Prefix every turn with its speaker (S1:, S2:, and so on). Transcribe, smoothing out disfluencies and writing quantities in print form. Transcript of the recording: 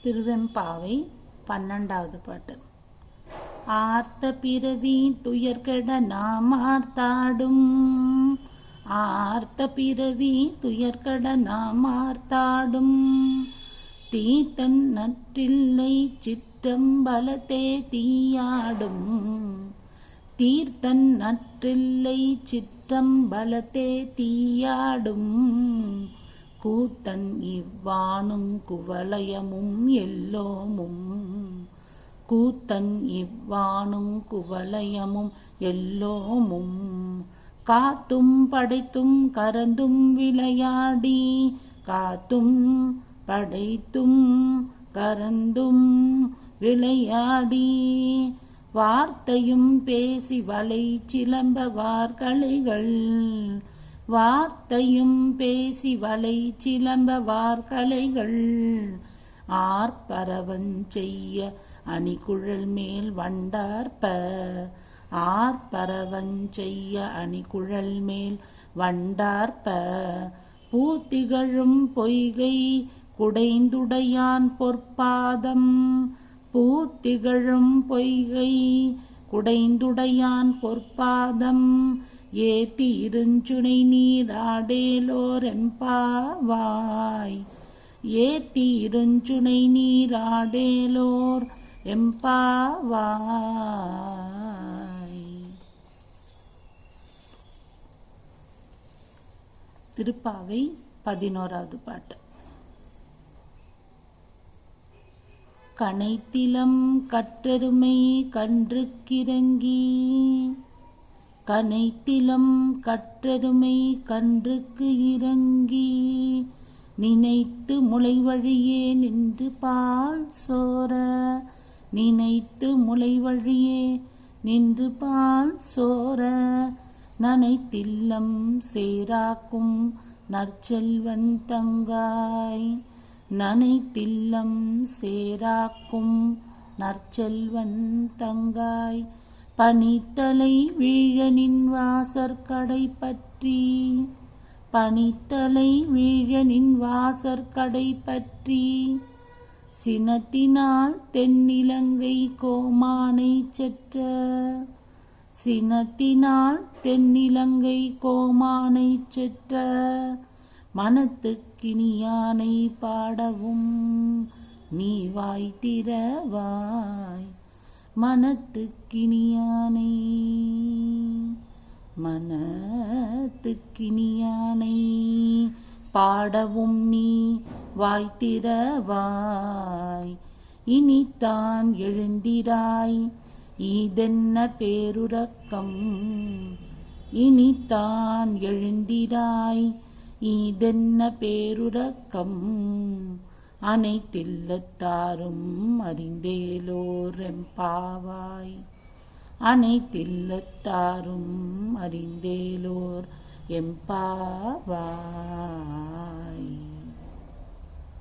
S1: திருவெம்பாவை 12வது பாட்டு. ஆர்த்த பிறவி துயர்கெட நாம் ஆர்த்தாடும், ஆர்த்த பிறவி துயர்கெட நாம் ஆர்த்தாடும், தீத்தன் நற்றில்லை சிற்றம்பலத்தே தீயாடும், தீர்த்தன் நற்றில்லை சிற்றம்பலத்தே தீயாடும், கூத்தன் இவ்வானுங் குவலயமும் எல்லோமும், கூத்தன் இவ்வானுங் குவலயமும் எல்லோமும், காத்தும் படைத்தும் கரந்தும் விளையாடி, காத்தும் படைத்தும் கரந்தும் விளையாடி, வார்த்தையும் பேசி வலை சிலம்ப வார்கலைகள், வார்த்தையும் பேசி வலை சிலம்ப வார்கலைகள், ஆர்ப்பரவஞ் செய்ய அணிகுழல் மேல் வண்டார்ப்ப, ஆர்ப்பரவஞ் செய்ய அணிகுழல் மேல் வண்டார்ப்ப, பூத்திகழும் பொய்கை குடைந்துடையான் பொற்பாதம், பூத்திகழும் பொய்கை குடைந்துடையான் பொற்பாதம், ஏத்தி இருஞ்சுனை நீராடேலோர் எம்பாவாய், ஏத்தி இருஞ்சுனை நீராடேலோர் எம்பாவாய். திருப்பாவை 11வது பாட்டு. கனைத்திலம் கற்றெருமை கன்றுக்கிறங்கி, கனைத்திலம் கற்றெருமை கன்றுக்கு இறங்கி, நினைத்து முளை வழியே நின்று பால் சோர, நினைத்து முளை வழியே நின்று பால் சோர, நனைத்தில்லம் சேராக்கும் நற்செல்வன் தங்காய், நனைத்தில்லம் சேராக்கும் நற்செல்வன் தங்காய், பனித்தலை வீழ நின் வாசற்கடை பற்றி, பனித்தலை வீழ நின் வாசற்கடை பற்றி, சினத்தினால் தென்னிலங்கை கோமானை செற்ற, சினத்தினால் தென்னிலங்கை கோமானை செற்ற, மனத்துக்கினியானை பாடவும் நீ வாய் திறவாய், மனத்துக்கினியானை, மனத்துக்கினியானை பாடவும் நீ வாய் திறவாய், இனித்தான் எழுந்திராய் ஈதென்ன பேருறக்கம், இனித்தான் எழுந்திராய் ஈதென்ன பேருறக்கம், அனைத்தில்லத்தாரும் அறிந்தேலோர் எம்பாவாய், அனைத்தில்லத்தாரும் அறிந்தேலோர் எம்பாவாய்.